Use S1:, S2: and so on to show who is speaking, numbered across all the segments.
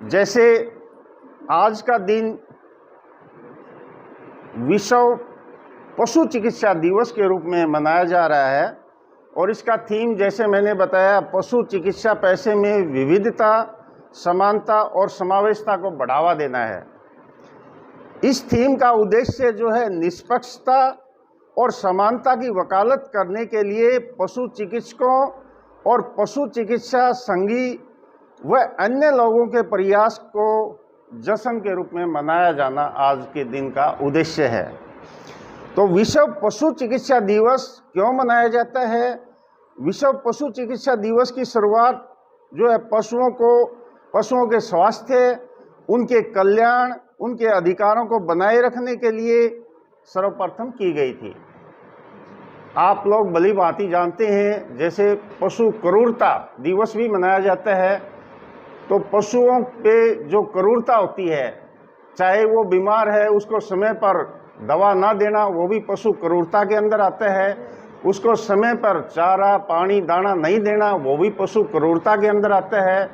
S1: जैसे आज का दिन विश्व पशु चिकित्सा दिवस के रूप में मनाया जा रहा है और इसका थीम, जैसे मैंने बताया, पशु चिकित्सा पेशे में विविधता, समानता और समावेशिता को बढ़ावा देना है। इस थीम का उद्देश्य जो है निष्पक्षता और समानता की वकालत करने के लिए पशु चिकित्सकों और पशु चिकित्सा संघी व अन्य लोगों के प्रयास को जश्न के रूप में मनाया जाना आज के दिन का उद्देश्य है। तो विश्व पशु चिकित्सा दिवस क्यों मनाया जाता है? विश्व पशु चिकित्सा दिवस की शुरुआत जो है पशुओं के स्वास्थ्य, उनके कल्याण, उनके अधिकारों को बनाए रखने के लिए सर्वप्रथम की गई थी। आप लोग भली भांति जानते हैं, जैसे पशु क्रूरता दिवस भी मनाया जाता है। तो पशुओं पे जो क्रूरता होती है, चाहे वो बीमार है, उसको समय पर दवा ना देना, वो भी पशु क्रूरता के अंदर आता है। उसको समय पर चारा, पानी, दाना नहीं देना, वो भी पशु क्रूरता के अंदर आता है।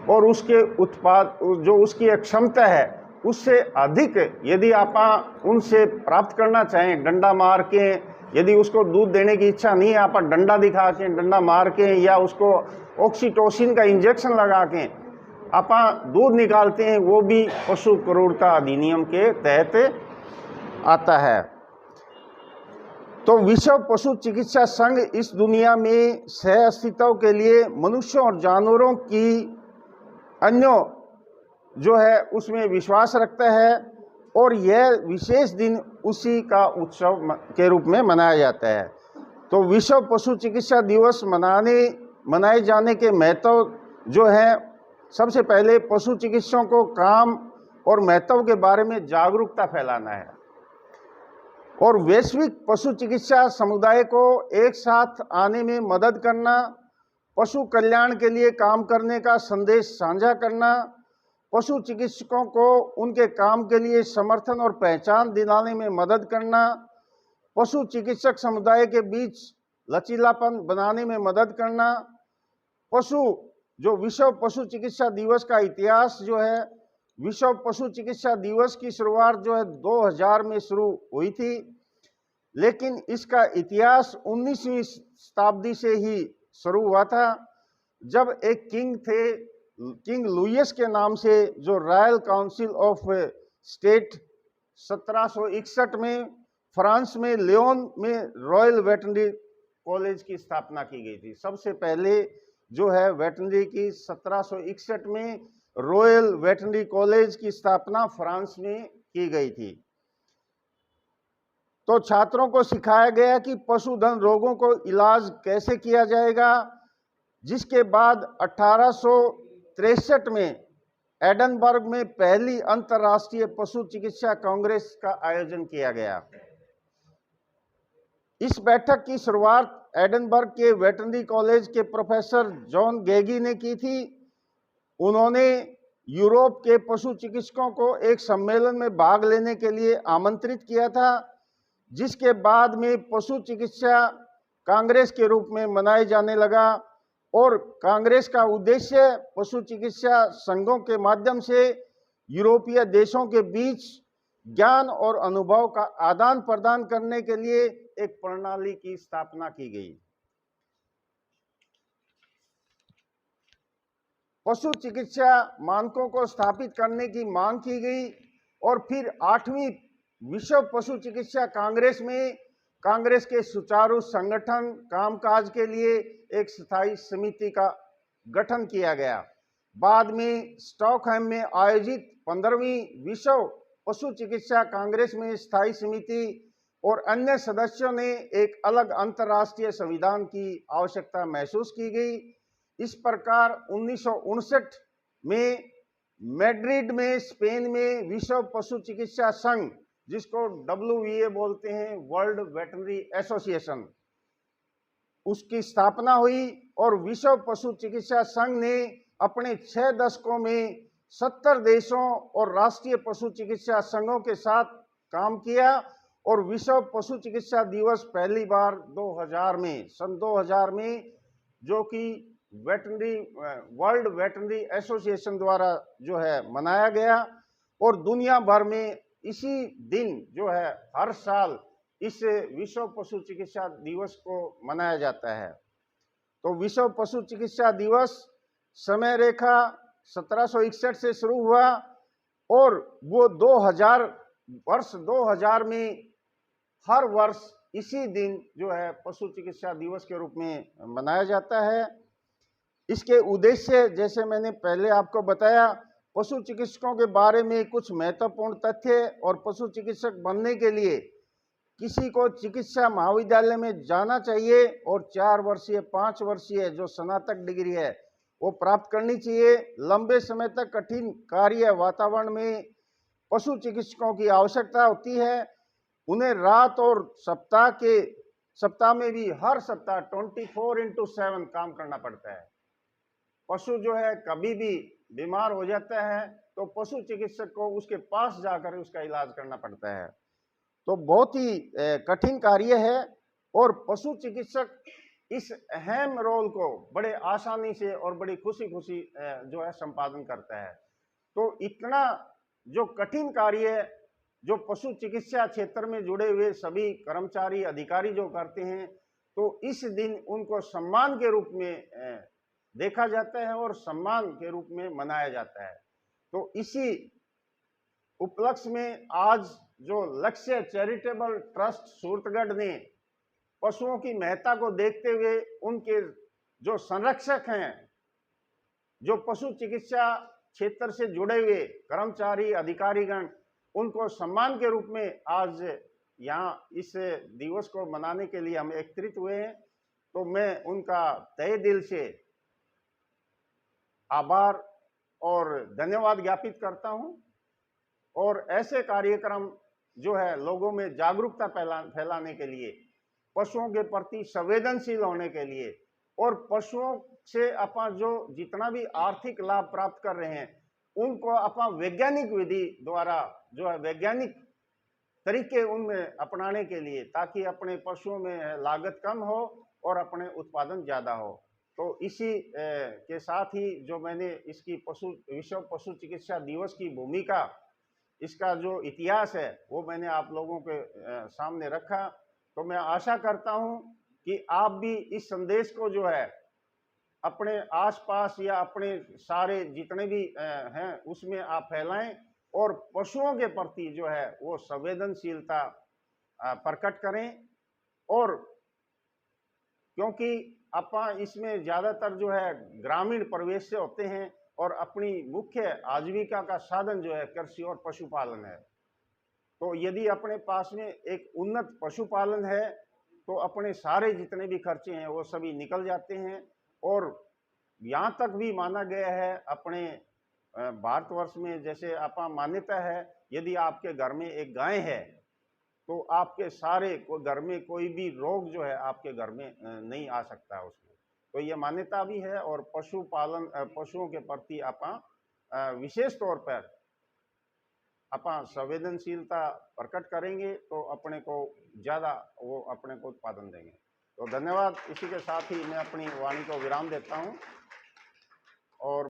S1: और उसके उत्पाद जो उसकी क्षमता है, उससे अधिक यदि आप उनसे प्राप्त करना चाहें, डंडा मार के, यदि उसको दूध देने की इच्छा नहीं है, आप डंडा दिखा के, डंडा मार के या उसको ऑक्सीटोसिन का इंजेक्शन लगा के आप दूध निकालते हैं, वो भी पशु क्रूरता अधिनियम के तहत आता है। तो विश्व पशु चिकित्सा संघ इस दुनिया में सह अस्तित्व के लिए मनुष्यों और जानवरों की अन्यों जो है उसमें विश्वास रखता है और यह विशेष दिन उसी का उत्सव के रूप में मनाया जाता है। तो विश्व पशु चिकित्सा दिवस मनाए जाने के महत्व जो है, सबसे पहले पशु चिकित्सकों को काम और महत्व के बारे में जागरूकता फैलाना है और वैश्विक पशु चिकित्सा समुदाय को एक साथ आने में मदद करना, पशु कल्याण के लिए काम करने का संदेश साझा करना, पशु चिकित्सकों को उनके काम के लिए समर्थन और पहचान दिलाने में मदद करना, पशु चिकित्सक समुदाय के बीच लचीलापन बनाने में मदद करना। विश्व पशु चिकित्सा दिवस का इतिहास जो है, विश्व पशु चिकित्सा दिवस की शुरुआत जो है 2000 में शुरू हुई थी, लेकिन इसका इतिहास 19वीं शताब्दी से ही शुरू हुआ था, जब एक किंग लुइस के नाम से जो रॉयल काउंसिल ऑफ स्टेट 1761 में फ्रांस में लियोन में रॉयल वेटरनरी कॉलेज की स्थापना की गई थी। सबसे पहले जो है वेटरनरी की 1761 में रॉयल वेटरनरी कॉलेज की स्थापना फ्रांस में की गई थी। तो छात्रों को सिखाया गया कि पशुधन रोगों को इलाज कैसे किया जाएगा, जिसके बाद 1863 में एडनबर्ग में पहली अंतर्राष्ट्रीय पशु चिकित्सा कांग्रेस का आयोजन किया गया। इस बैठक की शुरुआत एडनबर्ग के वेटरनरी कॉलेज के प्रोफेसर जॉन गेगी ने की थी। उन्होंने यूरोप के पशु चिकित्सकों को एक सम्मेलन में भाग लेने के लिए आमंत्रित किया था, जिसके बाद में पशु चिकित्सा कांग्रेस के रूप में मनाए जाने लगा और कांग्रेस का उद्देश्य पशु चिकित्सा संघों के माध्यम से यूरोपीय देशों के बीच ज्ञान और अनुभव का आदान प्रदान करने के लिए एक प्रणाली की स्थापना की गई। पशु चिकित्सा मानकों को स्थापित करने की मांग की गई और फिर 8वीं विश्व पशु चिकित्सा कांग्रेस में कांग्रेस के सुचारू संगठन कामकाज के लिए एक स्थायी समिति का गठन किया गया। बाद में स्टॉकहोम में आयोजित 15वीं विश्व पशु चिकित्सा कांग्रेस में स्थायी समिति और अन्य सदस्यों ने एक अलग अंतर्राष्ट्रीय संविधान की आवश्यकता महसूस की गई। इस प्रकार 1959 में मैड्रिड में स्पेन में विश्व पशु चिकित्सा संघ, जिसको WVA बोलते हैं, वर्ल्ड वेटरनरी एसोसिएशन, उसकी स्थापना हुई और विश्व पशु चिकित्सा संघ ने अपने 6 दशकों में 70 देशों और राष्ट्रीय पशु चिकित्सा संघों के साथ काम किया और विश्व पशु चिकित्सा दिवस पहली बार सन 2000 में जो कि वेटनरी वर्ल्ड वेटनरी एसोसिएशन द्वारा जो है मनाया गया, और दुनिया भर में इसी दिन जो है हर साल इस विश्व पशु चिकित्सा दिवस को मनाया जाता है। तो विश्व पशु चिकित्सा दिवस समय रेखा 1761 से शुरू हुआ और वो 2000 में हर वर्ष इसी दिन जो है पशु चिकित्सा दिवस के रूप में मनाया जाता है। इसके उद्देश्य जैसे मैंने पहले आपको बताया, पशु चिकित्सकों के बारे में कुछ महत्वपूर्ण तथ्य और पशु चिकित्सक बनने के लिए किसी को चिकित्सा महाविद्यालय में जाना चाहिए और 4 वर्षीय 5 वर्षीय जो स्नातक डिग्री है वो प्राप्त करनी चाहिए। लंबे समय तक कठिन कार्य वातावरण में पशु चिकित्सकों की आवश्यकता होती है। उन्हें रात और सप्ताह में भी हर सप्ताह 24x7 काम करना पड़ता है। पशु जो है कभी भी बीमार हो जाता है तो पशु चिकित्सक को उसके पास जाकर उसका इलाज करना पड़ता है। तो बहुत ही कठिन कार्य है और पशु चिकित्सक इस अहम रोल को बड़े आसानी से और बड़ी खुशी जो है संपादन करता है। तो इतना जो कठिन कार्य जो पशु चिकित्सा क्षेत्र में जुड़े हुए सभी कर्मचारी अधिकारी जो करते हैं, तो इस दिन उनको सम्मान के रूप में देखा जाता है और सम्मान के रूप में मनाया जाता है। तो इसी उपलक्ष्य में आज जो लक्ष्य चैरिटेबल ट्रस्ट सूरतगढ़ ने पशुओं की महत्ता को देखते हुए उनके जो संरक्षक हैं, जो पशु चिकित्सा क्षेत्र से जुड़े हुए कर्मचारी अधिकारीगण, उनको सम्मान के रूप में आज यहाँ इस दिवस को मनाने के लिए हम एकत्रित हुए हैं। तो मैं उनका तहे दिल से आभार और धन्यवाद ज्ञापित करता हूँ। और ऐसे कार्यक्रम जो है लोगों में जागरूकता फैलाने के लिए, पशुओं के प्रति संवेदनशील होने के लिए और पशुओं से अपन जो जितना भी आर्थिक लाभ प्राप्त कर रहे हैं उनको अपन वैज्ञानिक विधि द्वारा जो है वैज्ञानिक तरीके उनमें अपनाने के लिए, ताकि अपने पशुओं में लागत कम हो और अपने उत्पादन ज़्यादा हो। तो इसी के साथ ही जो मैंने इसकी विश्व पशु चिकित्सा दिवस की भूमिका, इसका जो इतिहास है वो मैंने आप लोगों के सामने रखा। तो मैं आशा करता हूं कि आप भी इस संदेश को जो है अपने आसपास या अपने सारे जितने भी हैं उसमें आप फैलाएं और पशुओं के प्रति जो है वो संवेदनशीलता प्रकट करें। और क्योंकि अपन इसमें ज़्यादातर जो है ग्रामीण परिवेश से होते हैं और अपनी मुख्य आजीविका का साधन जो है कृषि और पशुपालन है। तो यदि अपने पास में एक उन्नत पशुपालन है तो अपने सारे जितने भी खर्चे हैं वो सभी निकल जाते हैं। और यहाँ तक भी माना गया है अपने भारतवर्ष में, जैसे आपा मान्यता है, यदि आपके घर में एक गाय है तो आपके सारे घर में कोई भी रोग जो है आपके घर में नहीं आ सकता है उसमें। तो ये मान्यता भी है। और पशुओं के प्रति आपा विशेष तौर पर अपना संवेदनशीलता प्रकट करेंगे तो अपने को ज़्यादा वो अपने को उत्पादन देंगे। तो धन्यवाद। इसी के साथ ही मैं अपनी वाणी को विराम देता हूँ। और